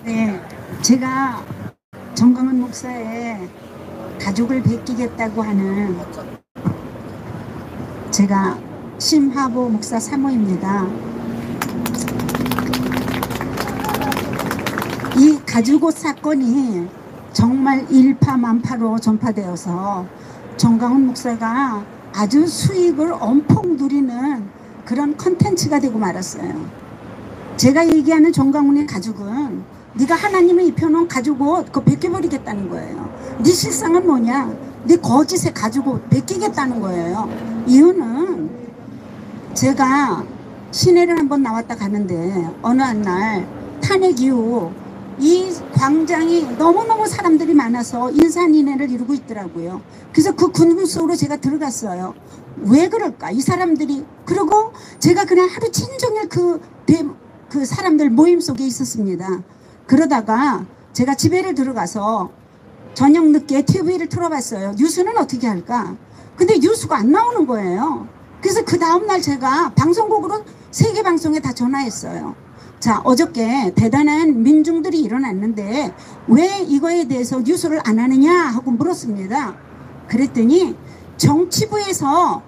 네, 제가 정광훈 목사의 가족을 베끼겠다고 하는 제가 심화보 목사 사모입니다. 이 가죽옷 사건이 정말 일파만파로 전파되어서 정광훈 목사가 아주 수익을 엄청 누리는 그런 컨텐츠가 되고 말았어요. 제가 얘기하는 정광훈의 가죽은 네가 하나님이 입혀놓은 가죽옷 그거 벗겨버리겠다는 거예요. 네 실상은 뭐냐? 네 거짓의 가죽옷 벗기겠다는 거예요. 이유는 제가 시내를 한번 나왔다 가는데 어느 한 날 탄핵 이후 이 광장이 너무너무 사람들이 많아서 인산인해를 이루고 있더라고요. 그래서 그 군중 속으로 제가 들어갔어요. 왜 그럴까? 이 사람들이. 그리고 제가 그냥 하루 종일 그 사람들 모임 속에 있었습니다. 그러다가 제가 집에를 들어가서 저녁 늦게 TV를 틀어봤어요. 뉴스는 어떻게 할까? 근데 뉴스가 안 나오는 거예요. 그래서 그 다음날 제가 방송국으로 세계 방송에 다 전화했어요. 자, 어저께 대단한 민중들이 일어났는데 왜 이거에 대해서 뉴스를 안 하느냐 하고 물었습니다. 그랬더니 정치부에서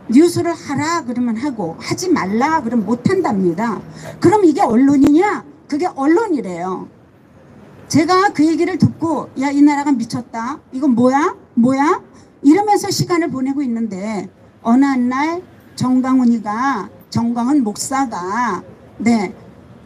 뉴스를 하라 그러면 하고 하지 말라 그러면 못한답니다. 그럼 이게 언론이냐? 그게 언론이래요. 제가 그 얘기를 듣고 야, 이 나라가 미쳤다. 이건 뭐야? 뭐야? 이러면서 시간을 보내고 있는데 어느 한 날 정광훈 목사가 네,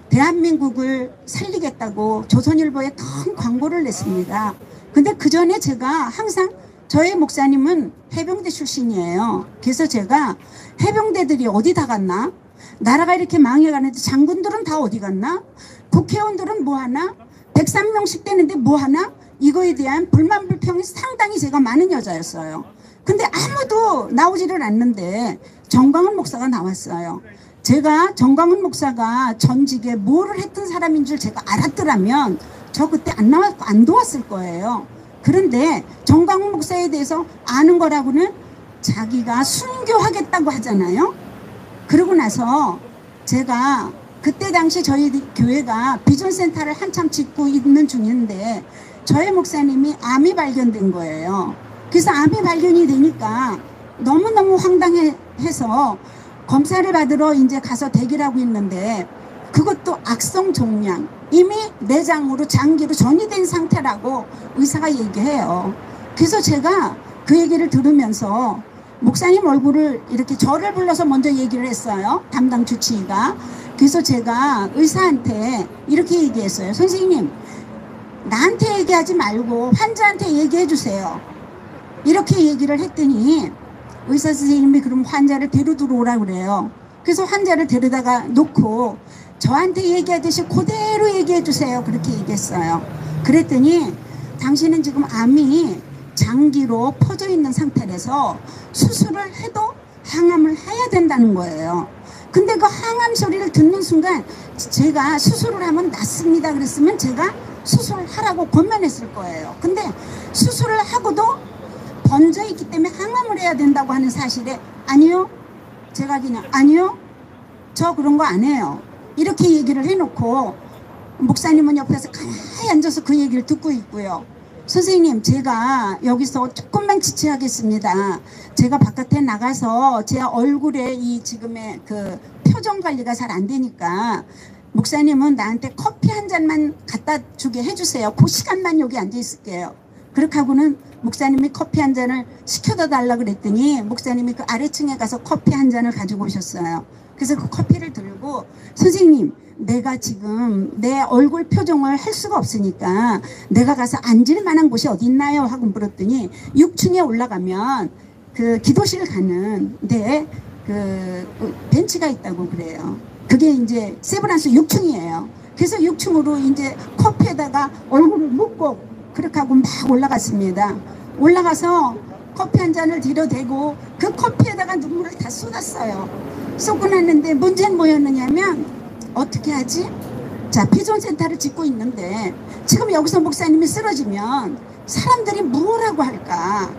대한민국을 살리겠다고 조선일보에 큰 광고를 냈습니다. 근데 그 전에 제가 항상 저희 목사님은 해병대 출신이에요. 그래서 제가 해병대들이 어디 다 갔나? 나라가 이렇게 망해가는데 장군들은 다 어디 갔나? 국회의원들은 뭐 하나? 103명씩 되는데 뭐 하나? 이거에 대한 불만 불평이 상당히 제가 많은 여자였어요. 근데 아무도 나오지를 않는데 정광훈 목사가 나왔어요. 제가 정광훈 목사가 전직에 뭐를 했던 사람인 줄 제가 알았더라면 저 그때 안 나왔고 안 도왔을 거예요. 그런데 정광훈 목사에 대해서 아는 거라고는 자기가 순교하겠다고 하잖아요. 그러고 나서 제가 그때 당시 저희 교회가 비전센터를 한참 짓고 있는 중인데 저희 목사님이 암이 발견된 거예요. 그래서 암이 발견이 되니까 너무너무 황당해서 검사를 받으러 이제 가서 대기를 하고 있는데 그것도 악성 종양, 이미 내장으로 장기로 전이된 상태라고 의사가 얘기해요. 그래서 제가 그 얘기를 들으면서 목사님 얼굴을 이렇게 저를 불러서 먼저 얘기를 했어요. 담당 주치의가. 그래서 제가 의사한테 이렇게 얘기했어요. 선생님, 나한테 얘기하지 말고 환자한테 얘기해 주세요. 이렇게 얘기를 했더니 의사 선생님이 그럼 환자를 데리러 오라고 그래요. 그래서 환자를 데려다가 놓고 저한테 얘기하듯이 그대로 얘기해 주세요. 그렇게 얘기했어요. 그랬더니 당신은 지금 암이 장기로 퍼져 있는 상태라서 수술을 해도 항암을 해야 된다는 거예요. 근데 그 항암 소리를 듣는 순간 제가 수술을 하면 낫습니다 그랬으면 제가 수술을 하라고 권면했을 거예요. 근데 수술을 하고도 번져 있기 때문에 항암을 해야 된다고 하는 사실에 아니요, 제가 그냥 아니요, 저 그런 거 안 해요 이렇게 얘기를 해놓고 목사님은 옆에서 가만히 앉아서 그 얘기를 듣고 있고요. 선생님, 제가 여기서 조금만 지체하겠습니다. 제가 바깥에 나가서 제 얼굴에 이 지금의 그 표정 관리가 잘 안 되니까 목사님은 나한테 커피 한 잔만 갖다 주게 해주세요. 그 시간만 여기 앉아 있을게요. 그렇게 하고는 목사님이 커피 한 잔을 시켜다 달라고 그랬더니 목사님이 그 아래층에 가서 커피 한 잔을 가지고 오셨어요. 그래서 그 커피를 들고 선생님, 내가 지금 내 얼굴 표정을 할 수가 없으니까 내가 가서 앉을 만한 곳이 어디 있나요? 하고 물었더니 6층에 올라가면 그 기도실 가는 데 그 벤치가 있다고 그래요. 그게 이제 세브란스 6층이에요. 그래서 6층으로 이제 커피에다가 얼굴을 묻고 그렇게 하고 막 올라갔습니다. 올라가서 커피 한 잔을 들여대고 그 커피에다가 눈물을 다 쏟았어요. 쏟고 났는데 문제는 뭐였느냐면 어떻게 하지? 자, 비전센터를 짓고 있는데 지금 여기서 목사님이 쓰러지면 사람들이 뭐라고 할까?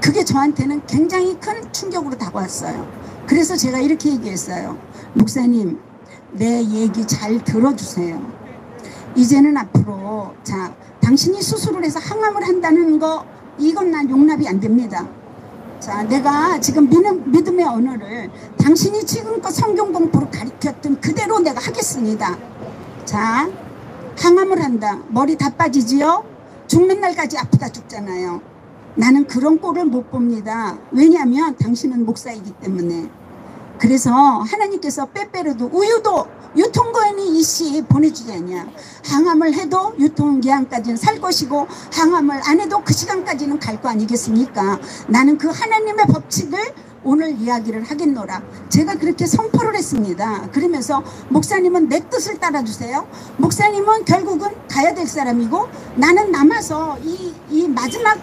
그게 저한테는 굉장히 큰 충격으로 다가왔어요. 그래서 제가 이렇게 얘기했어요. 목사님, 내 얘기 잘 들어주세요. 이제는 앞으로 자 당신이 수술을 해서 항암을 한다는 거 이건 난 용납이 안 됩니다. 자 내가 지금 믿음의 언어를 당신이 지금껏 성경 공부로 가르쳤던 그대로 내가 하겠습니다. 자 항암을 한다. 머리 다 빠지지요? 죽는 날까지 아프다 죽잖아요. 나는 그런 꼴을 못 봅니다. 왜냐하면 당신은 목사이기 때문에. 그래서 하나님께서 빼빼로도 우유도 유통기한이 이씨 보내주지 않냐. 항암을 해도 유통기한까지는 살 것이고 항암을 안 해도 그 시간까지는 갈 거 아니겠습니까? 나는 그 하나님의 법칙을 오늘 이야기를 하겠노라. 제가 그렇게 선포를 했습니다. 그러면서 목사님은 내 뜻을 따라주세요. 목사님은 결국은 가야 될 사람이고 나는 남아서 이 마지막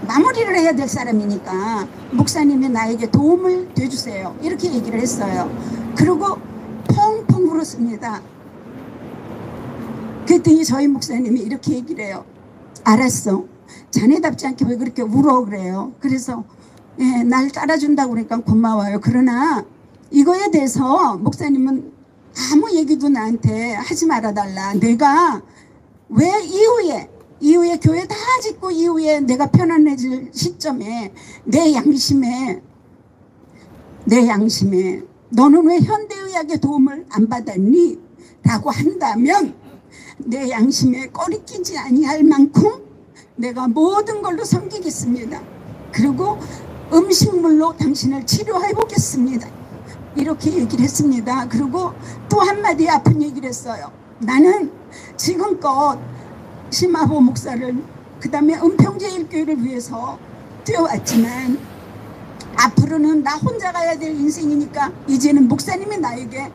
마무리를 해야 될 사람이니까 목사님이 나에게 도움을 돼주세요. 이렇게 얘기를 했어요. 그리고 펑펑 울었습니다. 그랬더니 저희 목사님이 이렇게 얘기를 해요. 알았어. 자네답지 않게 왜 그렇게 울어 그래요. 그래서 예, 날 따라준다고 그러니까 고마워요. 그러나 이거에 대해서 목사님은 아무 얘기도 나한테 하지 말아달라. 내가 왜 이후에 교회 다 짓고 이후에 내가 편안해질 시점에 내 양심에 너는 왜 현대의학의 도움을 안 받았니? 라고 한다면 내 양심에 꺼리끼지 아니할 만큼 내가 모든 걸로 섬기겠습니다. 그리고 음식물로 당신을 치료해 보겠습니다. 이렇게 얘기를 했습니다. 그리고 또 한마디 아픈 얘기를 했어요. 나는 지금껏 심화보 목사를 그 다음에 은평제일교회를 위해서 뛰어왔지만 앞으로는 나 혼자 가야 될 인생이니까 이제는 목사님이 나에게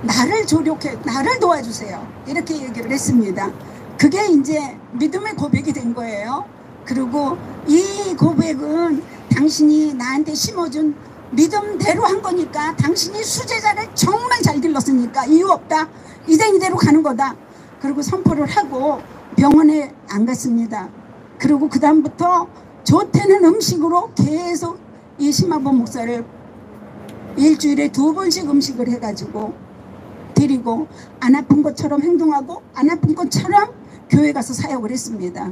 나를 조력해 나를 도와주세요. 이렇게 얘기를 했습니다. 그게 이제 믿음의 고백이 된 거예요. 그리고 이 고백은 당신이 나한테 심어준 믿음대로 한 거니까 당신이 수제자를 정말 잘 길렀으니까 이유 없다. 이제 이대로 가는 거다. 그리고 선포를 하고 병원에 안 갔습니다. 그리고 그 다음부터 좋다는 음식으로 계속 이 심화보 목사를 일주일에 2번씩 음식을 해가지고 드리고 안 아픈 것처럼 행동하고 안 아픈 것처럼 교회 가서 사역을 했습니다.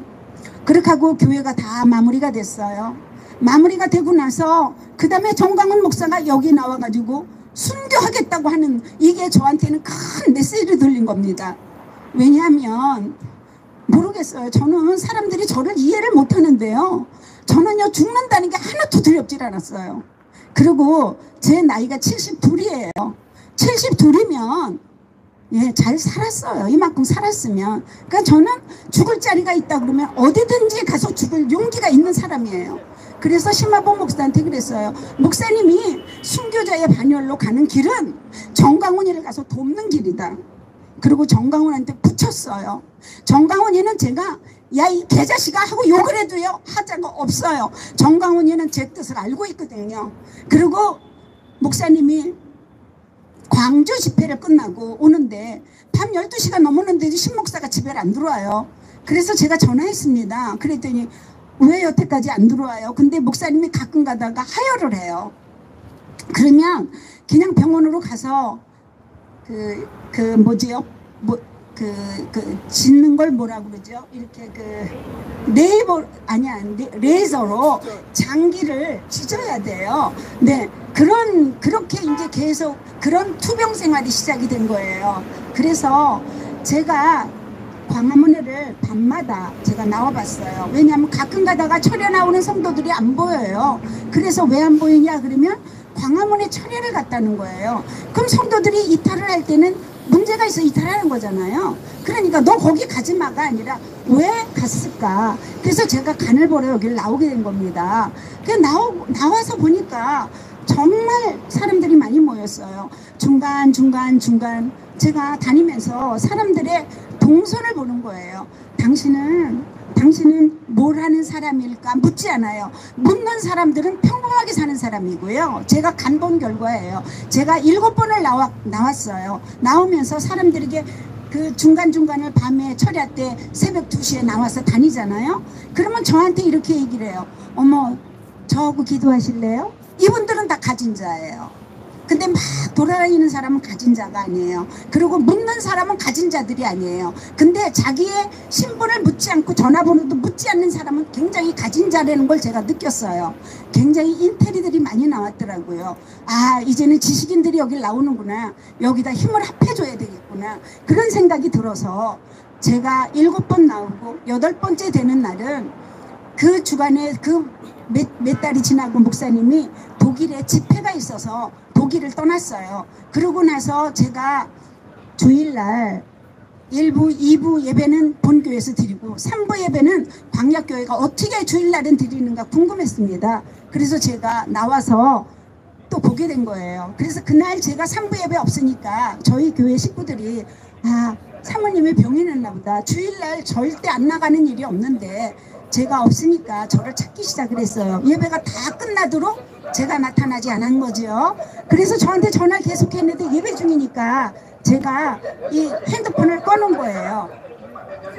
그렇게 하고 교회가 다 마무리가 됐어요. 마무리가 되고 나서 그 다음에 정강훈 목사가 여기 나와가지고 순교하겠다고 하는 이게 저한테는 큰 메시지를 들린 겁니다. 왜냐하면 모르겠어요. 저는 사람들이 저를 이해를 못하는데요. 저는요 죽는다는 게 하나도 두렵질 않았어요. 그리고 제 나이가 72이에요. 72이면 예, 잘 살았어요. 이만큼 살았으면. 그러니까 저는 죽을 자리가 있다 그러면 어디든지 가서 죽을 용기가 있는 사람이에요. 그래서 심화보 목사한테 그랬어요. 목사님이 순교자의 반열로 가는 길은 정강훈이를 가서 돕는 길이다. 그리고 정강훈한테 붙였어요. 정강훈이는 제가 야 이 개자식아 하고 욕을 해도요 하자가 없어요. 정강훈이는 제 뜻을 알고 있거든요. 그리고 목사님이 광주 집회를 끝나고 오는데 밤 12시가 넘었는데도 신목사가 집에를 안 들어와요. 그래서 제가 전화했습니다. 그랬더니 왜 여태까지 안 들어와요? 근데 목사님이 가끔 가다가 하혈을 해요. 그러면 그냥 병원으로 가서 뭐지요? 짓는 걸 뭐라 그러죠? 이렇게 레이저로 장기를 찢어야 돼요. 네. 그렇게 이제 계속 그런 투병 생활이 시작이 된 거예요. 그래서 제가 광화문회를 밤마다 제가 나와봤어요. 왜냐하면 가끔 가다가 철야 나오는 성도들이 안 보여요. 그래서 왜 안 보이냐 그러면 광화문에 철야를 갔다는 거예요. 그럼 성도들이 이탈을 할 때는 문제가 있어 이탈하는 거잖아요. 그러니까 너 거기 가지 마가 아니라 왜 갔을까. 그래서 제가 간을 보러 여기를 나오게 된 겁니다. 나와서 보니까 정말 사람들이 많이 모였어요. 중간 제가 다니면서 사람들의 동선을 보는 거예요. 당신은 뭘 하는 사람일까 묻지 않아요. 묻는 사람들은 평범하게 사는 사람이고요. 제가 간 본 결과예요. 제가 7번을 나왔어요. 나오면서 사람들에게 그 중간중간을 밤에 철야 때 새벽 2시에 나와서 다니잖아요. 그러면 저한테 이렇게 얘기를 해요. 어머 저하고 기도하실래요? 이분들은 다 가진 자예요. 근데 막 돌아다니는 사람은 가진 자가 아니에요. 그리고 묻는 사람은 가진 자들이 아니에요. 근데 자기의 신분을 묻지 않고 전화번호도 묻지 않는 사람은 굉장히 가진 자라는 걸 제가 느꼈어요. 굉장히 인테리들이 많이 나왔더라고요. 아, 이제는 지식인들이 여기 나오는구나. 여기다 힘을 합해줘야 되겠구나. 그런 생각이 들어서 제가 7번 나오고 8번째 되는 날은 그 주간에 몇 달이 지나고 목사님이 독일에 집회가 있어서 독일을 떠났어요. 그러고 나서 제가 주일날 1부, 2부 예배는 본교회에서 드리고 3부 예배는 광약교회가 어떻게 주일날은 드리는가 궁금했습니다. 그래서 제가 나와서 또 보게 된 거예요. 그래서 그날 제가 3부 예배 없으니까 저희 교회 식구들이 아, 사모님이 병이 났나 보다. 주일날 절대 안 나가는 일이 없는데 제가 없으니까 저를 찾기 시작을 했어요. 예배가 다 끝나도록 제가 나타나지 않은 거죠. 그래서 저한테 전화를 계속 했는데 예배 중이니까 제가 이 핸드폰을 꺼놓은 거예요.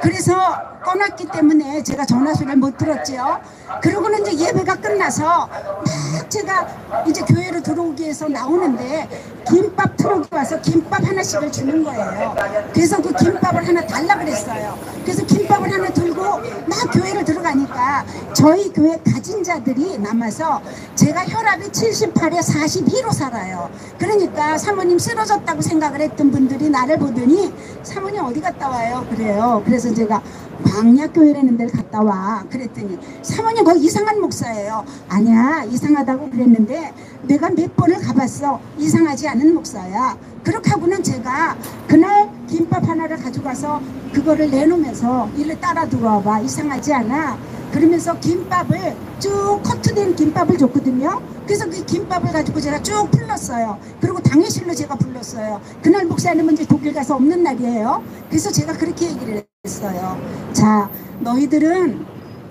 그래서 꺼놨기 때문에 제가 전화 소리를 못 들었죠. 그러고는 이제 예배가 끝나서 막 제가 이제 교회로 들어오기 위해서 나오는데 김밥 트럭이 와서 김밥 하나씩을 주는 거예요. 그래서 그 김밥을 하나 달라 그랬어요. 그래서 김밥을 하나 들고 막 교회를 들어가니까 저희 교회 가진 자들이 남아서 제가 혈압이 78에 42로 살아요. 그러니까 사모님 쓰러졌다고 생각을 했던 분들이 나를 보더니 사모님 어디 갔다 와요? 그래요. 그래서 제가 광약교회라는 데를 갔다 와. 그랬더니 사모님 거기 이상한 목사예요. 아니야, 이상하다고 그랬는데 내가 몇 번을 가봤어. 이상하지 않은 목사야. 그렇게 하고는 제가 그날 김밥 하나를 가져가서 그거를 내놓으면서 일을 따라 들어와봐. 이상하지 않아? 그러면서 김밥을 쭉 커트된 김밥을 줬거든요. 그래서 그 김밥을 가지고 제가 쭉 불렀어요. 그리고 당회실로 제가 불렀어요. 그날 목사님은 이제 독일 가서 없는 날이에요. 그래서 제가 그렇게 얘기를 했어요. 자, 너희들은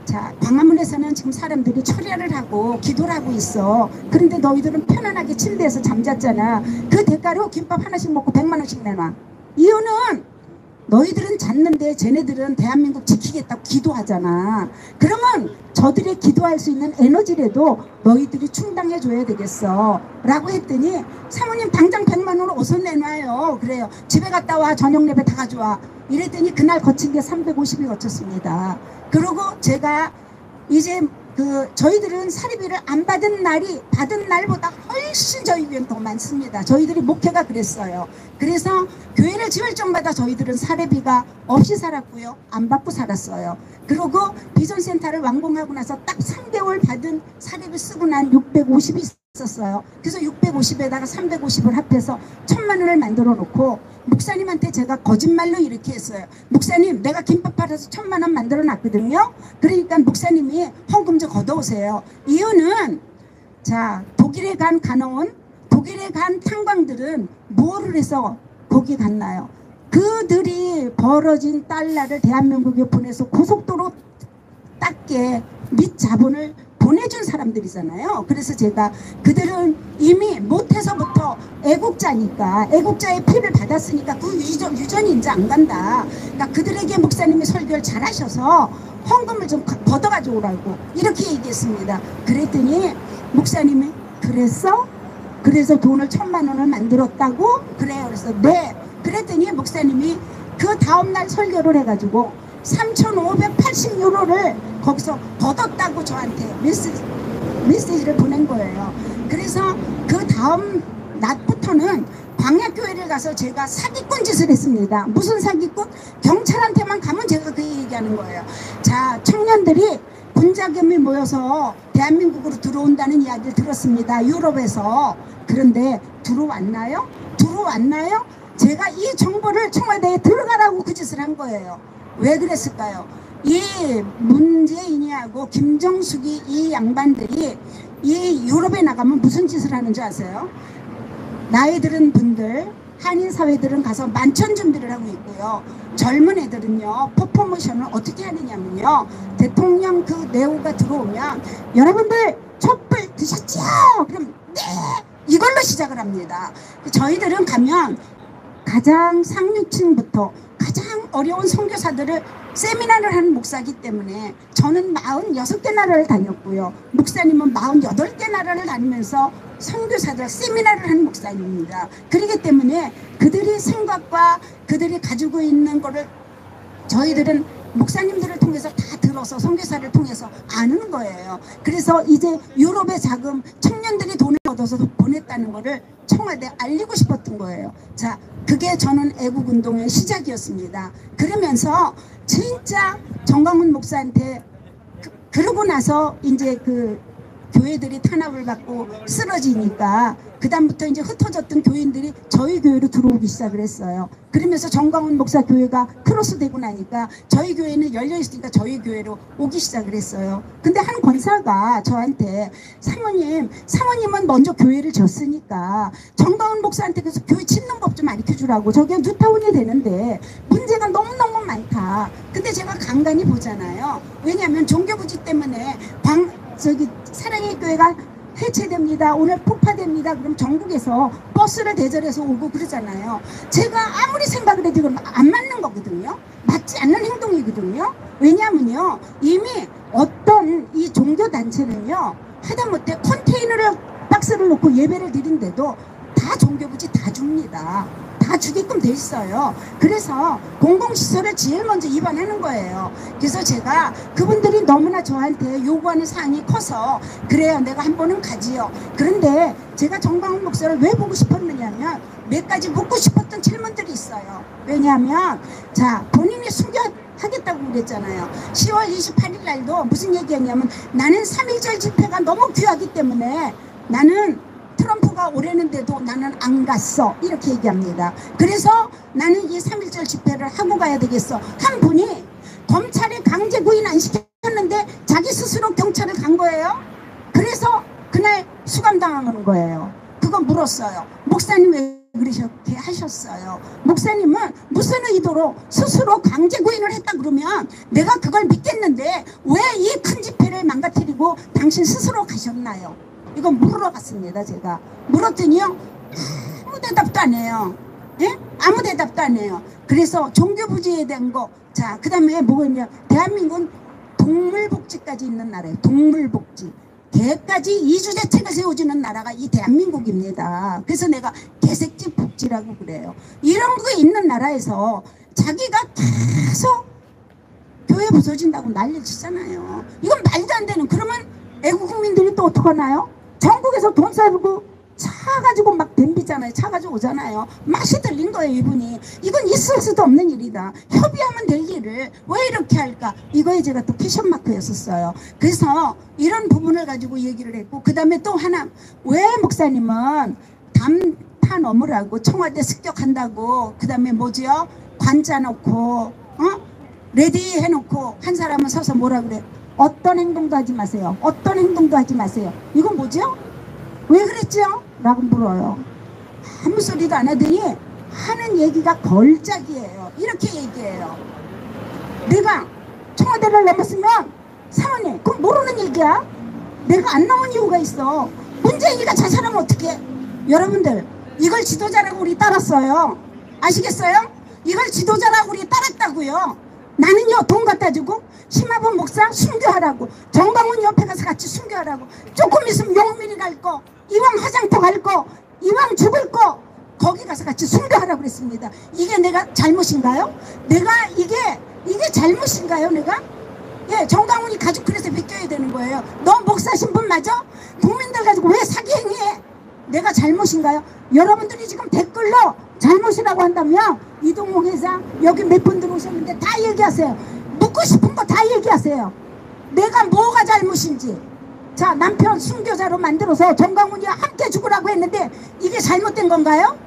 자, 광화문에서는 지금 사람들이 철야를 하고 기도를 하고 있어. 그런데 너희들은 편안하게 침대에서 잠잤잖아. 그 대가로 김밥 하나씩 먹고 100만 원씩 내놔. 이유는 너희들은 잤는데 쟤네들은 대한민국 지키겠다고 기도하잖아. 그러면 저들이 기도할 수 있는 에너지라도 너희들이 충당해 줘야 되겠어 라고 했더니 사모님 당장 100만 원을 어서 내놔요. 그래요. 집에 갔다 와. 저녁 예배 다 가져와. 이랬더니 그날 거친 게 350이 거쳤습니다. 그리고 제가 이제 저희들은 사리비를 안 받은 날이 받은 날보다 훨씬 저희 교회는 더 많습니다. 저희들이 목회가 그랬어요. 그래서 교회를 지을 정마다 저희들은 사례비가 없이 살았고요. 안 받고 살았어요. 그리고 비전센터를 완공하고 나서 딱 3개월 받은 사례비 쓰고 난 650이 있었어요. 그래서 650에다가 350을 합해서 1000만 원을 만들어 놓고 목사님한테 제가 거짓말로 이렇게 했어요. 목사님, 내가 김밥 팔아서 1000만 원 만들어 놨거든요. 그러니까 목사님이 헌금 좀 걷어오세요. 이유는 자, 독일에 간 간호원, 독일에 간 탄광들은 뭐를 해서 거기 갔나요? 그들이 벌어진 달러를 대한민국에 보내서 고속도로 닦게 및 자본을 보내준 사람들이잖아요. 그래서 제가 그들은 이미 못해서부터 애국자니까 애국자의 피를 받았으니까 그 유전이 이제 안 간다. 그러니까 그들에게 목사님이 설교를 잘하셔서 헌금을 좀 걷어가지고 오라고 이렇게 얘기했습니다. 그랬더니 목사님이 그랬어? 그래서 돈을 1000만 원을 만들었다고? 그래요. 그래서 네. 그랬더니 목사님이 그 다음날 설교를 해가지고 3,580유로를 거기서 걷었다고 저한테 메시지를 보낸 거예요. 그래서 그 다음 낮부터는 광약교회를 가서 제가 사기꾼 짓을 했습니다. 무슨 사기꾼? 경찰한테만 가면 제가 그 얘기하는 거예요. 자, 청년들이 군자금이 모여서 대한민국으로 들어온다는 이야기를 들었습니다. 유럽에서. 그런데 들어왔나요? 들어왔나요? 제가 이 정보를 청와대에 들어가라고 그 짓을 한 거예요. 왜 그랬을까요? 이 문재인이하고 김정숙이 이 양반들이 이 유럽에 나가면 무슨 짓을 하는 줄 아세요? 나이 들은 분들, 한인 사회들은 가서 만찬 준비를 하고 있고요. 젊은 애들은요, 퍼포모션을 어떻게 하느냐면요, 대통령 그 내후가 들어오면 여러분들 촛불 드셨죠? 그럼 네! 이걸로 시작을 합니다. 저희들은 가면 가장 상류층부터 가장 어려운 선교사들을 세미나를 하는 목사이기 때문에 저는 46개 나라를 다녔고요. 목사님은 48개 나라를 다니면서 선교사들 세미나를 하는 목사님입니다. 그렇기 때문에 그들이 생각과 그들이 가지고 있는 거를 저희들은 목사님들을 통해서 다 들어서 선교사를 통해서 아는 거예요. 그래서 이제 유럽의 자금 청년들이 돈을 얻어서 보냈다는 거를 청와대에 알리고 싶었던 거예요. 자, 그게 저는 애국운동의 시작이었습니다. 그러면서 진짜 정광훈 목사한테 그러고 나서 이제 그 교회들이 탄압을 받고 쓰러지니까 그 다음부터 이제 흩어졌던 교인들이 저희 교회로 들어오기 시작을 했어요. 그러면서 정광훈 목사 교회가 크로스되고 나니까 저희 교회는 열려있으니까 저희 교회로 오기 시작을 했어요. 근데 한 권사가 저한테 사모님은 먼저 교회를 졌으니까 정광훈 목사한테 그래서 교회 짓는 법 좀 가르쳐주라고. 저게 뉴타운이 되는데 문제가 너무너무 많다. 근데 제가 간간히 보잖아요. 왜냐하면 종교부지 때문에 사랑의 교회가 해체됩니다. 오늘 폭파됩니다. 그럼 전국에서 버스를 대절해서 오고 그러잖아요. 제가 아무리 생각을 해도 이건 안 맞는 거거든요. 맞지 않는 행동이거든요. 왜냐하면요, 이미 어떤 이 종교단체는요, 하다못해 컨테이너를 박스를 놓고 예배를 드린데도 다 종교부지 다 줍니다. 다 주게끔 돼 있어요. 그래서 공공시설을 제일 먼저 입안하는 거예요. 그래서 제가 그분들이 너무나 저한테 요구하는 사항이 커서 그래요, 내가 한 번은 가지요. 그런데 제가 정광훈 목사를 왜 보고 싶었느냐면 몇 가지 묻고 싶었던 질문들이 있어요. 왜냐하면 자, 본인이 순교하겠다고 그랬잖아요. 10월 28일 날도 무슨 얘기했냐면 나는 3.1절 집회가 너무 귀하기 때문에 나는 트럼프가 오려는데도 나는 안 갔어, 이렇게 얘기합니다. 그래서 나는 이 3.1절 집회를 하고 가야 되겠어. 한 분이 검찰이 강제 구인 안 시켰는데 자기 스스로 경찰을 간 거예요. 그래서 그날 수감당한 거예요. 그거 물었어요. 목사님 왜 그렇게 하셨어요? 목사님은 무슨 의도로 스스로 강제 구인을 했다 그러면 내가 그걸 믿겠는데 왜 이 큰 집회를 망가뜨리고 당신 스스로 가셨나요? 이거 물어봤습니다. 제가 물었더니요, 아무 대답도 안 해요. 예? 아무 대답도 안 해요. 그래서 종교부지에 대한 거, 자, 그 다음에 뭐가 있냐, 대한민국은 동물복지까지 있는 나라예요. 동물복지. 개까지 이주대책을 세워주는 나라가 이 대한민국입니다. 그래서 내가 개새끼 복지라고 그래요. 이런 거 있는 나라에서 자기가 계속 교회 부서진다고 난리를 치잖아요. 이건 말도 안 되는. 그러면 애국국민들이 또 어떡하나요? 전국에서 돈 싸고 차 가지고 막 덤비잖아요. 차 가지고 오잖아요. 맛이 들린 거예요, 이분이. 이건 있을 수도 없는 일이다. 협의하면 될 일을 왜 이렇게 할까? 이거에 제가 또 퀘션 마크였었어요. 그래서 이런 부분을 가지고 얘기를 했고, 그 다음에 또 하나, 왜 목사님은 담타 넘으라고 청와대 습격한다고, 그 다음에 뭐지요? 관자 놓고, 레디 해놓고 한 사람은 서서 뭐라 그래? 어떤 행동도 하지 마세요. 어떤 행동도 하지 마세요. 이건 뭐죠? 왜 그랬죠? 라고 물어요. 아무 소리도 안 하더니 하는 얘기가 걸작이에요. 이렇게 얘기해요. 내가 청와대를 넘었으면 사모님, 그건 모르는 얘기야. 내가 안 넘은 이유가 있어. 문재인이가 자살하면 어떡해? 여러분들, 이걸 지도자라고 우리 따랐어요. 아시겠어요? 이걸 지도자라고 우리 따랐다고요. 나는요, 돈 갖다 주고 심화본 목사 순교하라고, 정광훈 옆에 가서 같이 순교하라고, 조금 있으면 용민이 갈 거, 이왕 화장터 갈 거, 이왕 죽을 거, 거기 가서 같이 순교하라고 그랬습니다. 이게 내가 잘못인가요? 내가 이게 잘못인가요, 내가? 예, 정광훈이 가족 그래서 맡겨야 되는 거예요. 너 목사 신분 맞아? 국민들 가지고 왜 사기 행위해? 내가 잘못인가요? 여러분들이 지금 댓글로 잘못이라고 한다면 이동욱 회장 여기 몇 분 들어오셨는데 다 얘기하세요. 묻고 싶은 거 다 얘기하세요. 내가 뭐가 잘못인지. 자, 남편 순교자로 만들어서 정광훈이와 함께 죽으라고 했는데 이게 잘못된 건가요?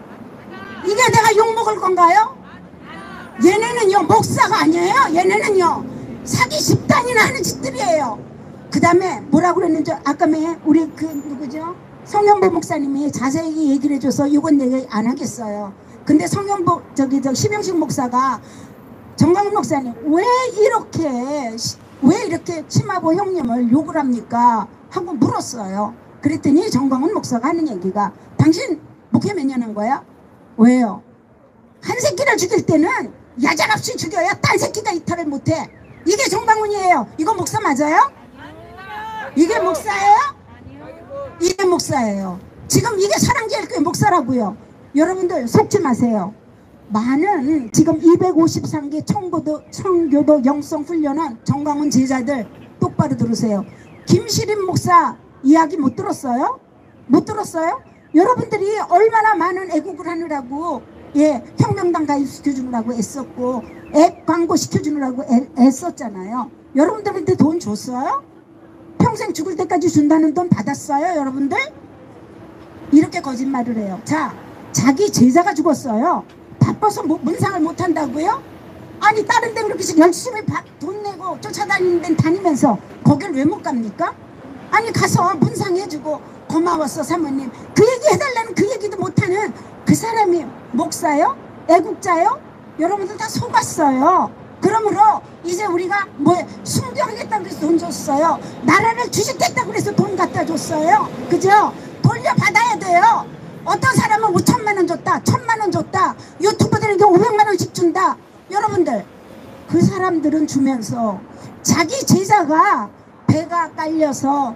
이게 내가 욕먹을 건가요? 얘네는요, 목사가 아니에요. 얘네는요, 사기 집단이나 하는 짓들이에요. 그 다음에 뭐라고 그랬는지 아까 우리 그 누구죠? 성현보 목사님이 자세히 얘기를 해줘서 이건 얘기 안 하겠어요. 근데 성현보 시병식 목사가 정광훈 목사님 왜 이렇게 심화보 형님을 욕을 합니까? 하고 물었어요. 그랬더니 정광훈 목사가 하는 얘기가, 당신 목회 몇 년 한 거야? 왜요? 한 새끼를 죽일 때는 야잘없이 죽여야 딴 새끼가 이탈을 못해. 이게 정광훈이에요. 이거 목사 맞아요? 이게 목사예요? 이게 목사예요. 지금 이게 사랑제일교회 목사라고요. 여러분들 속지 마세요. 많은 지금 253개 청교도 영성훈련한 정광훈 제자들 똑바로 들으세요. 김시림 목사 이야기 못 들었어요? 못 들었어요? 여러분들이 얼마나 많은 애국을 하느라고 혁명당 가입시켜주느라고 애썼고 앱 광고 시켜주느라고 애썼잖아요. 여러분들한테 돈 줬어요? 평생 죽을 때까지 준다는 돈 받았어요? 여러분들? 이렇게 거짓말을 해요. 자, 자기 제자가 죽었어요. 바빠서 문상을 못한다고요? 아니 다른 데 그렇게 열심히 돈 내고 쫓아다니는 데는 다니면서 거길 왜 못 갑니까? 아니 가서 문상해주고 고마웠어 사모님 그 얘기 해달라는 그 얘기도 못하는 그 사람이 목사요? 애국자요? 여러분들 다 속았어요. 그러므로 이제 우리가 순교하겠다고 해서 돈 줬어요. 나라를 주식했다고 해서 돈 갖다 줬어요. 그죠? 돌려받아야 돼요. 어떤 사람은 5천만 원 줬다 1,000만 원 줬다 유튜버들에게 500만 원씩 준다. 여러분들 그 사람들은 주면서 자기 제자가 배가 깔려서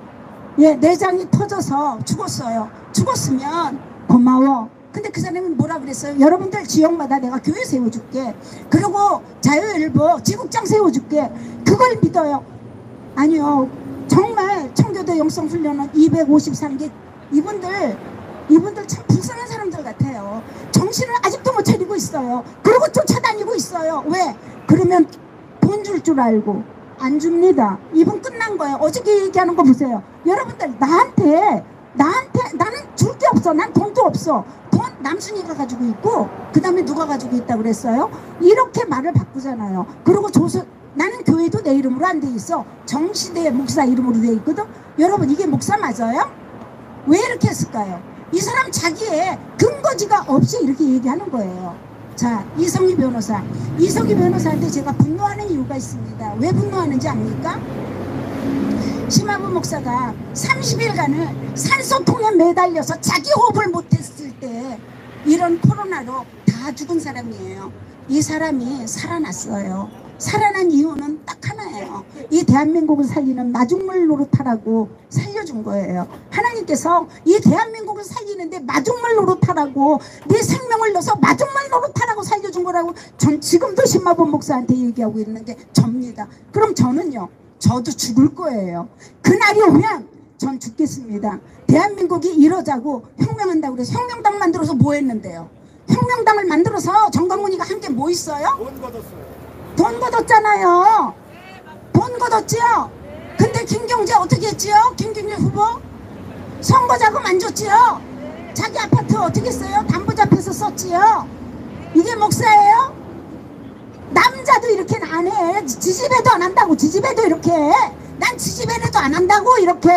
내장이 터져서 죽었어요. 죽었으면 고마워. 근데 그 사람은 뭐라 그랬어요? 여러분들 지역마다 내가 교회 세워줄게. 그리고 자유일보 지국장 세워줄게. 그걸 믿어요. 아니요. 정말 청교도 영성훈련은 253개 이분들 참 불쌍한 사람들 같아요. 정신을 아직도 못 차리고 있어요. 그리고 쫓아다니고 있어요. 왜? 그러면 돈 줄 줄 알고 안 줍니다. 이분 끝난 거예요. 어저께 얘기하는 거 보세요. 여러분들 나한테 나는 줄 게 없어. 난 돈도 없어. 돈 남순이가 가지고 있고 그 다음에 누가 가지고 있다고 그랬어요? 이렇게 말을 바꾸잖아요. 그리고 나는 교회도 내 이름으로 안 돼 있어. 정시대 목사 이름으로 돼 있거든. 여러분 이게 목사 맞아요? 왜 이렇게 했을까요? 이 사람 자기의 근거지가 없이 이렇게 얘기하는 거예요. 자, 이성희 변호사한테 제가 분노하는 이유가 있습니다. 왜 분노하는지 압니까? 심화부 목사가 30일간을 산소통에 매달려서 자기 호흡을 못했을 때 이런 코로나로 다 죽은 사람이에요. 이 사람이 살아났어요. 살아난 이유는 딱 하나예요. 이 대한민국을 살리는 마중물 노릇하라고 살려준 거예요. 하나님께서 이 대한민국을 살리는데 마중물 노릇하라고 내 생명을 넣어서 마중물 노릇하라고 살려준 거라고 전 지금도 심화본 목사한테 얘기하고 있는 게 접니다. 그럼 저는요. 저도 죽을 거예요. 그날이 오면 전 죽겠습니다. 대한민국이 이러자고 혁명한다고 그래서 혁명당 만들어서 뭐 했는데요? 혁명당을 만들어서 정광훈이가 한 게 뭐 있어요? 돈 걷었잖아요. 돈 걷었지요. 근데 김경재 어떻게 했지요? 김경재 후보 선거 자금 안 줬지요. 자기 아파트 어떻게 했어요? 담보 잡혀서 썼지요. 이게 목사예요? 남자도 이렇게 안 해. 지지배도 안 한다고. 지지배도 이렇게 해. 난 지지배도 안 한다고 이렇게.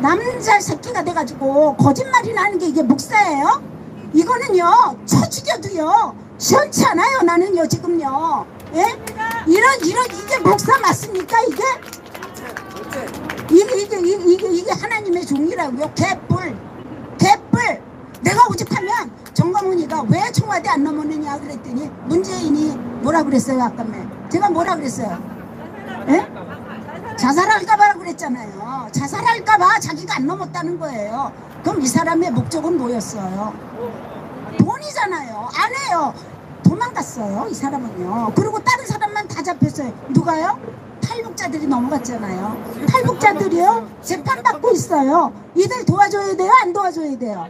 남자 새끼가 돼가지고 거짓말이나 하는 게 이게 목사예요? 이거는요 쳐 죽여도요 시원치 않아요. 나는요 지금요. 예? 이게 목사 맞습니까 이게? 이게 하나님의 종이라고요. 개뿔. 내가 오직하면 정광훈이가 왜 청와대 안 넘었느냐 그랬더니 문재인이 뭐라 그랬어요? 아까 제가 뭐라 그랬어요? 예? 자살할까봐 그랬잖아요. 자살할까봐 자기가 안 넘었다는 거예요. 그럼 이 사람의 목적은 뭐였어요? 돈이잖아요. 안 해요. 도망갔어요 이 사람은요. 그리고 다른 사람만 다 잡혔어요. 누가요? 탈북자들이 넘어갔잖아요. 탈북자들이요 재판받고 있어요. 이들 도와줘야 돼요? 안 도와줘야 돼요?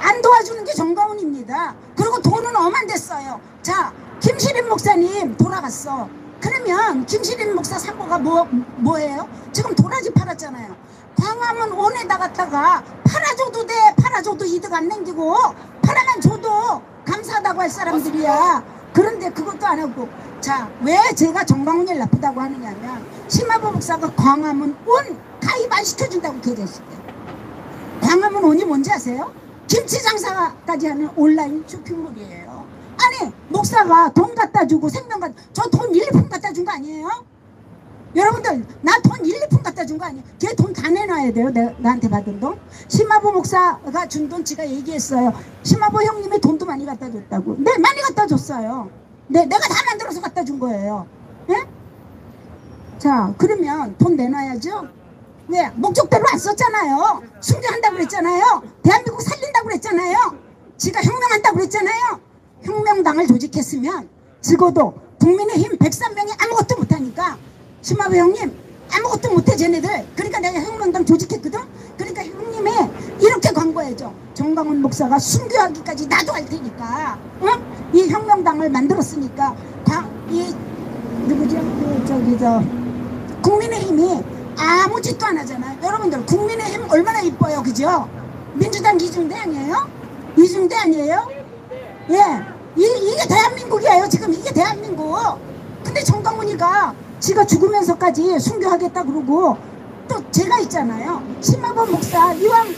안 도와주는 게 정광훈입니다. 그리고 돈은 어만댔어요. 자, 김시림 목사님 돌아갔어. 그러면 김시림 목사 사고가 뭐예요? 지금 도라지 팔았잖아요. 광화문 원에다 갖다가 팔아줘도 돼. 팔아줘도 이득 안 남기고 팔아만 줘도 감사하다고 할 사람들이야. 그런데 그것도 안 하고. 자, 왜 제가 정광훈이 나쁘다고 하느냐면 심화부 목사가 광화문 원 가입 안 시켜준다고 계좌시켜. 광화문 원이 뭔지 아세요? 김치 장사까지 하는 온라인 쇼핑몰이에요. 아니 목사가 돈 갖다 주고 생명 저 돈 1, 2푼 갖다 준 거 아니에요? 여러분들 나 돈 1, 2푼 갖다 준 거 아니에요? 걔 돈 다 내놔야 돼요. 나한테 받은 돈. 심화부 목사가 준 돈 지가 얘기했어요. 심화부 형님이 돈도 많이 갖다 줬다고. 네 많이 갖다 줬어요. 네 내가 다 만들어서 갖다 준 거예요. 예? 자 그러면 돈 내놔야죠. 왜? 목적대로 안 썼잖아요. 순교한다고 그랬잖아요. 대한민국 살린다고 그랬잖아요. 지가 혁명한다고 그랬잖아요. 혁명당을 조직했으면 적어도 국민의힘 103명이 아무것도 못하니까 심화부 형님 아무것도 못해 쟤네들. 그러니까 내가 혁명당 조직했거든. 그러니까 형님이 이렇게 광고해줘. 정광훈 목사가 순교하기까지 나도 할 테니까 이 혁명당을 만들었으니까 이 누구죠? 국민의힘이 아무 짓도 안 하잖아요. 여러분들 국민의힘 얼마나 이뻐요, 그죠? 민주당 이중대 아니에요? 이중대 아니에요? 예, 이게 대한민국이에요. 지금 이게 대한민국. 근데 정광훈이가 지가 죽으면서까지 순교하겠다 그러고 또 제가 있잖아요. 심화보 목사 이왕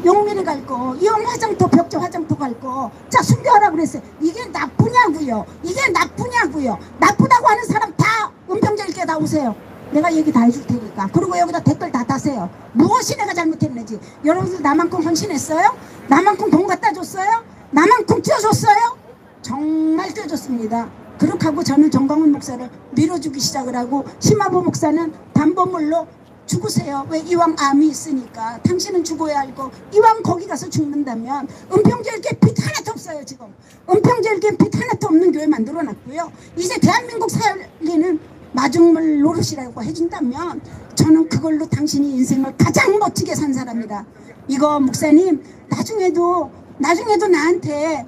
영민이 갈 거, 이왕 화장터 벽지 화장터 갈 거, 자 순교하라 그랬어요. 이게 나쁘냐고요? 이게 나쁘냐고요? 나쁘다고 하는 사람 다 은평제일교회 나오세요. 내가 얘기 다 해줄 테니까. 그리고 여기다 댓글 다 다세요. 무엇이 내가 잘못했는지. 여러분들 나만큼 헌신했어요? 나만큼 돈 갖다 줬어요? 나만큼 뛰어줬어요? 정말 뛰어줬습니다. 그렇게 하고 저는 정광훈 목사를 밀어주기 시작을 하고 심화보 목사는 담보물로 죽으세요. 왜? 이왕 암이 있으니까. 당신은 죽어야 알고 이왕 거기 가서 죽는다면 은평제일교회 빚 하나도 없어요. 지금 은평제일교회 빚 하나도 없는 교회 만들어놨고요. 이제 대한민국 살리는 마중물 노릇이라고 해준다면 저는 그걸로 당신이 인생을 가장 멋지게 산 사람이다. 이거 목사님 나중에도 나한테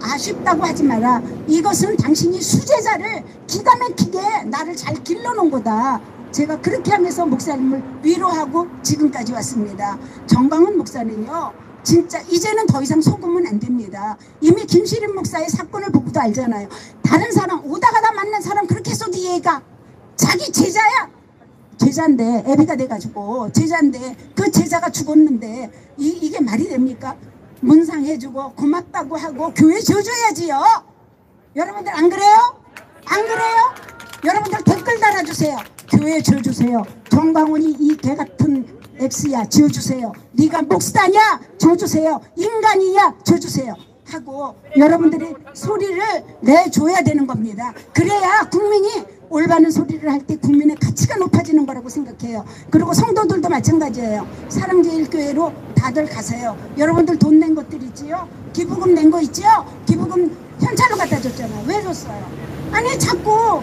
아쉽다고 하지 마라. 이것은 당신이 수제자를 기가 막히게 나를 잘 길러놓은 거다. 제가 그렇게 하면서 목사님을 위로하고 지금까지 왔습니다. 정광훈 목사는요 진짜 이제는 더 이상 속으면 안 됩니다. 이미 김시린 목사의 사건을 보고도 알잖아요. 다른 사람 오다 가다 만난 사람 그렇게 해서도 얘가 자기 제자야. 제자인데 애비가 돼가지고 제자인데 그 제자가 죽었는데 이게 말이 됩니까? 문상해주고 고맙다고 하고 교회 줘줘야지요. 여러분들 안 그래요? 안 그래요? 여러분들 댓글 달아주세요. 교회 줘주세요. 정광훈이 이 개같은 X야 지어주세요. 네가 목사냐 줘주세요. 인간이냐 줘주세요 하고 여러분들이 소리를 내줘야 되는 겁니다. 그래야 국민이 올바른 소리를 할 때 국민의 가치가 높아지는 거라고 생각해요. 그리고 성도들도 마찬가지예요. 사랑제일교회로 다들 가세요. 여러분들 돈 낸 것들 있지요? 기부금 낸 거 있지요? 기부금 현찰로 갖다 줬잖아요. 왜 줬어요? 아니 자꾸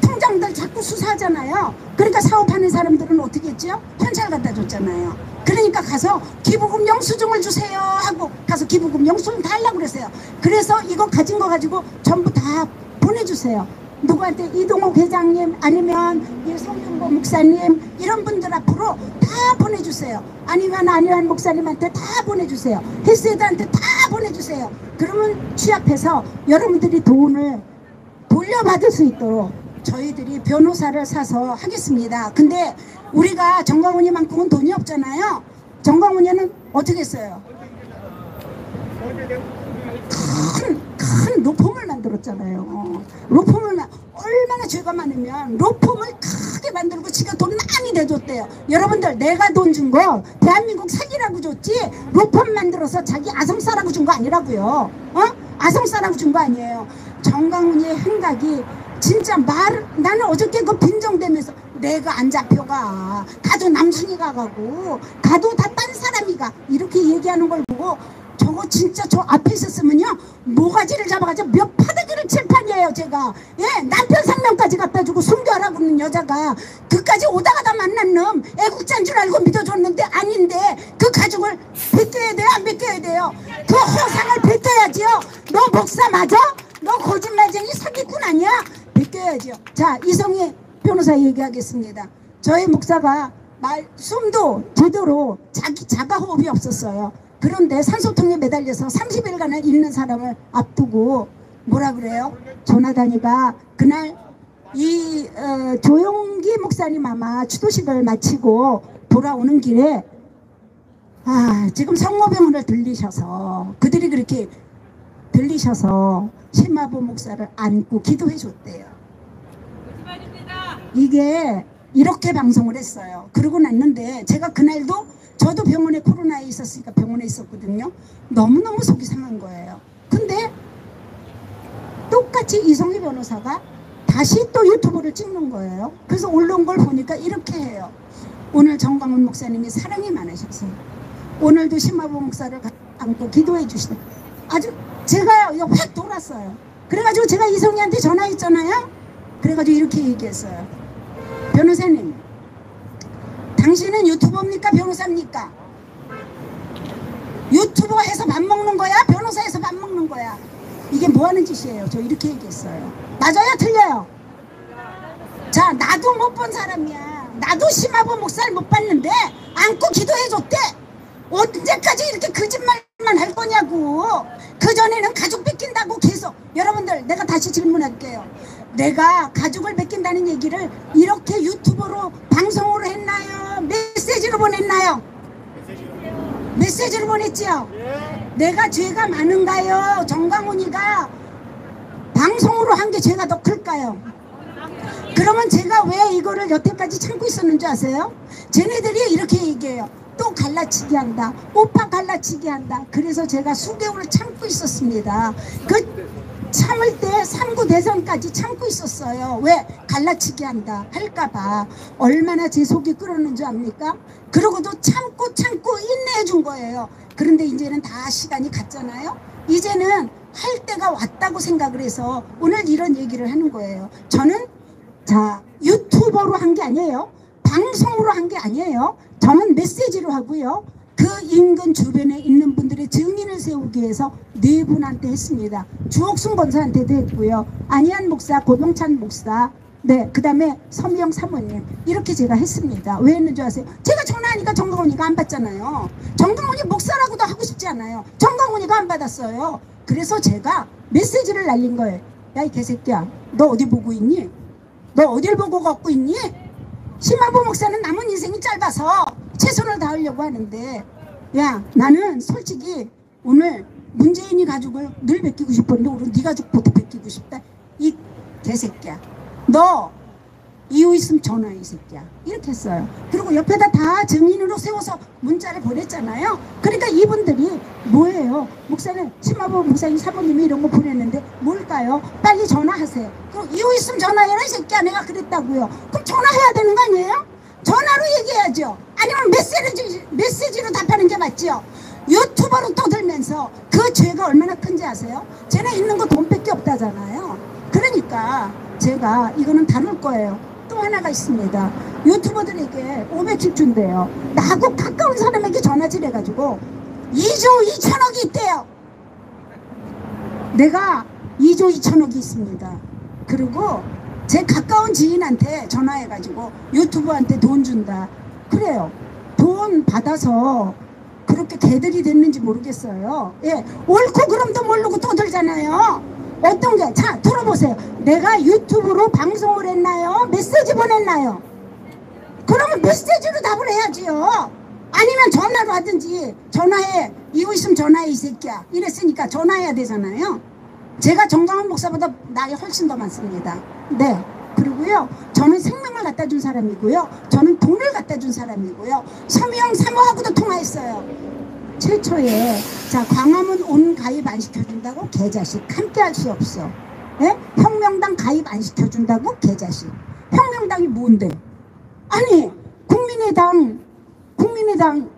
통장들 자꾸 수사하잖아요. 그러니까 사업하는 사람들은 어떻게 했죠? 현찰 갖다 줬잖아요. 그러니까 가서 기부금 영수증을 주세요 하고 가서 기부금 영수증 다 하려고 그랬어요. 그래서 이거 가진 거 가지고 전부 다 보내주세요. 누구한테 이동욱 회장님 아니면 이 송윤보 목사님 이런 분들 앞으로 다 보내주세요. 아니면 안희환 목사님한테 다 보내주세요. 헬스에드한테 다 보내주세요. 그러면 취합해서 여러분들이 돈을 돌려받을 수 있도록 저희들이 변호사를 사서 하겠습니다. 근데 우리가 정광훈이만큼은 돈이 없잖아요. 정광훈이는 어떻게 했어요? 큰 로펌을 만들었잖아요. 로펌을 얼마나 죄가 많으면 로펌을 크게 만들고 지가 돈 많이 내줬대요. 여러분들 내가 돈 준 거 대한민국 살리라고 줬지 로펌 만들어서 자기 아성사라고 준 거 아니라고요. 아성사라고 준 거 아니에요. 정광훈이의 행각이 진짜 나는 어저께 그 빈정대면서 내가 안 잡혀가 가도 남순이가 가고 가도 다 딴 사람이가 이렇게 얘기하는 걸 보고 저거 진짜 저 앞에 있었으면요 모가지를 잡아가지고 몇 파대기를 칠 판이에요. 제가 남편 상명까지 갖다 주고 순교하라고 하는 여자가 그까지 오다가다 만난 놈 애국자인 줄 알고 믿어줬는데 아닌데 그 가족을 뺏겨야 돼요? 안 뺏겨야 돼요? 그 허상을 뺏겨야지요. 너 목사 맞아? 너 거짓말쟁이 사기꾼 아니야? 뺏겨야지요. 자, 이성희 변호사 얘기하겠습니다. 저희 목사가 숨도 제대로 자가 호흡이 없었어요. 그런데 산소통에 매달려서 30일간을 있는 사람을 앞두고 뭐라 그래요? 조나단이가 그날 이 조용기 목사님 아마 추도식을 마치고 돌아오는 길에 지금 성모병원을 들리셔서 그들이 그렇게 들리셔서 심화보 목사를 안고 기도해 줬대요. 이게 이렇게 방송을 했어요. 그러고 났는데 제가 그날도 저도 병원에 코로나에 있었으니까 병원에 있었거든요. 너무너무 속이 상한 거예요. 근데 똑같이 이성희 변호사가 다시 또 유튜브를 찍는 거예요. 그래서 올라온 걸 보니까 이렇게 해요. 오늘 정광훈 목사님이 사랑이 많으셔서 오늘도 심화보 목사를 안고 기도해 주시다. 아주 제가 이거 확 돌았어요. 그래가지고 제가 이성희한테 전화했잖아요. 그래가지고 이렇게 얘기했어요. 변호사님, 당신은 유튜버입니까 변호사입니까? 유튜버 해서 밥 먹는 거야? 변호사 해서 밥 먹는 거야? 이게 뭐 하는 짓이에요? 저 이렇게 얘기했어요. 맞아요? 틀려요? 자, 나도 못 본 사람이야. 나도 심화보 목사를 못 봤는데 안고 기도해줬대. 언제까지 이렇게 거짓말만 할 거냐고. 그전에는 가족 뺏긴다고 계속. 여러분들, 내가 다시 질문할게요. 내가 가족을 뺏긴다는 얘기를 이렇게 유튜브로 방송으로 했나요? 메시지로 보냈나요? 메시지로 보냈지요? 내가 죄가 많은가요? 정광훈이가 방송으로 한 게 죄가 더 클까요? 그러면 제가 왜 이거를 여태까지 참고 있었는 줄 아세요? 쟤네들이 이렇게 얘기해요. 또 갈라치기 한다. 오빠 갈라치기 한다. 그래서 제가 수개월을 참고 있었습니다. 그 참을 때 3구 대선까지 참고 있었어요. 왜? 갈라치기 한다 할까봐. 얼마나 제 속이 끓었는 줄 압니까? 그러고도 참고 인내해 준 거예요. 그런데 이제는 다 시간이 갔잖아요. 이제는 할 때가 왔다고 생각을 해서 오늘 이런 얘기를 하는 거예요. 저는 자, 유튜버로 한 게 아니에요. 방송으로 한 게 아니에요. 저는 메시지로 하고요. 그 인근 주변에 있는 분들의 증인을 세우기 위해서 네 분한테 했습니다. 주옥순 권사한테도 했고요. 안희한 목사, 고병찬 목사, 네, 그 다음에 서미영 사모님, 이렇게 제가 했습니다. 왜 했는 줄 아세요? 제가 전화하니까 정광훈이가 안 받잖아요. 정광훈이 목사라고도 하고 싶지 않아요. 정광훈이가 안 받았어요. 그래서 제가 메시지를 날린 거예요. 야, 이 개새끼야, 너 어디 보고 있니? 너 어딜 보고 걷고 있니? 심화보 목사는 남은 인생이 짧아서 최선을 다하려고 하는데, 야, 나는 솔직히 오늘 문재인이 가족을 늘 뺏기고 싶었는데 오늘 네 가족부터 뺏기고 싶다. 이 개새끼야, 너 이유 있으면 전화해 이 새끼야. 이렇게 했어요. 그리고 옆에다 다 증인으로 세워서 문자를 보냈잖아요. 그러니까 이분들이 뭐예요? 목사님, 심화보 목사님 사모님이 이런 거 보냈는데 뭘까요? 빨리 전화하세요. 그럼 이유 있으면 전화해라 이 새끼야. 내가 그랬다고요. 그럼 전화해야 되는 거 아니에요? 전화로 얘기해야죠. 아니면 메시지로 답하는 게 맞지요. 유튜버로 떠들면서 그 죄가 얼마나 큰지 아세요? 쟤네 있는 거 돈밖에 없다잖아요. 그러니까 제가 이거는 다룰 거예요. 또 하나가 있습니다. 유튜버들에게 500씩 준대요. 나하고 가까운 사람에게 전화질 해가지고 2조 2천억이 있대요. 내가 2조 2천억이 있습니다. 그리고 제 가까운 지인한테 전화해가지고 유튜브한테 돈 준다. 그래요. 돈 받아서 그렇게 개들이 됐는지 모르겠어요. 예, 옳고 그름도 모르고 떠들잖아요. 어떤 게? 자, 들어보세요. 내가 유튜브로 방송을 했나요? 메시지 보냈나요? 그러면 메시지로 답을 해야지요. 아니면 전화로 하든지. 전화해. 이유 있으면 전화해 이 새끼야. 이랬으니까 전화해야 되잖아요. 제가 정광훈 목사보다 나이 훨씬 더 많습니다. 네. 그리고요, 저는 생명을 갖다 준 사람이고요. 저는 돈을 갖다 준 사람이고요. 서미영 사모하고도 통화했어요. 최초에. 자, 광화문 온 가입 안 시켜준다고? 개자식. 함께 할 수 없어. 예? 혁명당 가입 안 시켜준다고? 개자식. 혁명당이 뭔데? 아니, 국민의당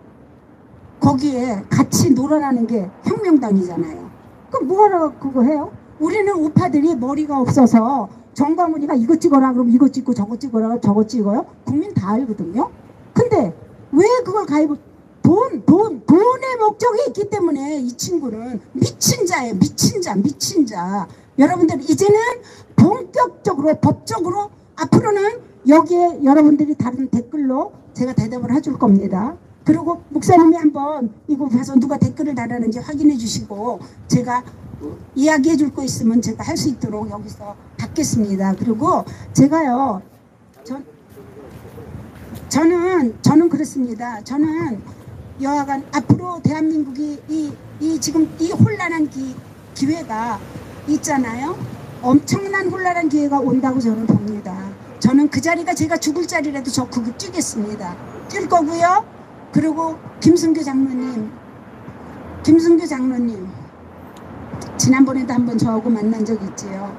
거기에 같이 놀아나는 게 혁명당이잖아요. 그럼 뭐하러 그거 해요? 우리는 우파들이 머리가 없어서 정광훈이가 이거 찍어라 그러면 이거 찍고 저거 찍어라 그러면 저거 찍어요? 국민 다 알거든요. 근데 왜 그걸 가입을? 돈의 목적이 있기 때문에 이 친구는 미친 자예요. 미친 자. 여러분들 이제는 본격적으로 법적으로 앞으로는 여기에 여러분들이 다른 댓글로 제가 대답을 해줄 겁니다. 그리고 목사님이 한번 이거 가서 누가 댓글을 달았는지 확인해 주시고 제가 이야기해 줄 거 있으면 제가 할 수 있도록 여기서 받겠습니다. 그리고 제가요, 저는 그렇습니다. 저는 여하간 앞으로 대한민국이 지금 이 혼란한 기회가 있잖아요. 엄청난 혼란한 기회가 온다고 저는 봅니다. 저는 그 자리가 제가 죽을 자리라도 저 그거 뛰겠습니다. 뛸 거고요. 그리고 김승규 장로님 지난번에도 한번 저하고 만난 적 있지요.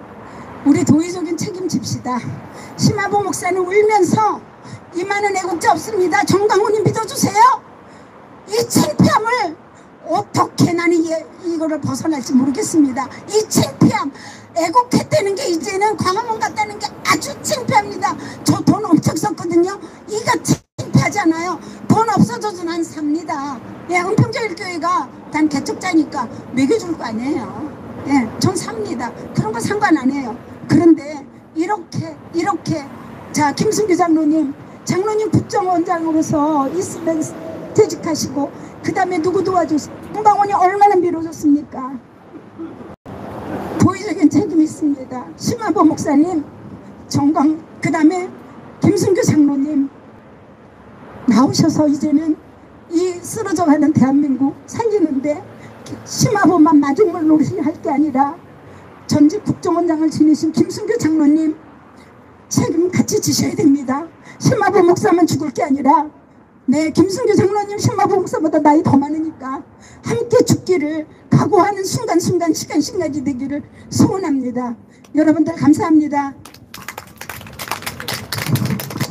우리 도의적인 책임집시다. 심화보 목사는 울면서 이만한 애국자 없습니다. 정강훈님 믿어주세요. 이 창피함을 어떻게 나는 이거를 벗어날지 모르겠습니다. 이 창피함, 애국했다는 게 이제는 광화문 갔다는 게 아주 창피합니다. 저 돈 엄청 썼거든요. 이가 창피하지 않아요. 돈 없어져도 난 삽니다. 예, 은평제일교회가 난 개척자니까 먹여줄 거 아니에요. 예, 전 삽니다. 그런 거 상관 안 해요. 그런데 이렇게 자, 김승규 장로님 국정원장으로서 있으면 퇴직하시고 그 다음에 누구 도와줬어요? 문방원이 얼마나 밀어줬습니까? 도의적인 책임이 있습니다. 심화보 목사님, 그 다음에 김승규 장로님 나오셔서 이제는 이 쓰러져가는 대한민국 살리는데 심화보만 마중물 노릇이 할 게 아니라 전직 국정원장을 지내신 김승규 장로님 책임 같이 지셔야 됩니다. 심화보 목사만 죽을 게 아니라 네, 김승규 장로님 심화보 목사보다 나이 더 많으니까 함께 죽기를 각오하는 순간순간 시간이 되기를 소원합니다. 여러분들 감사합니다.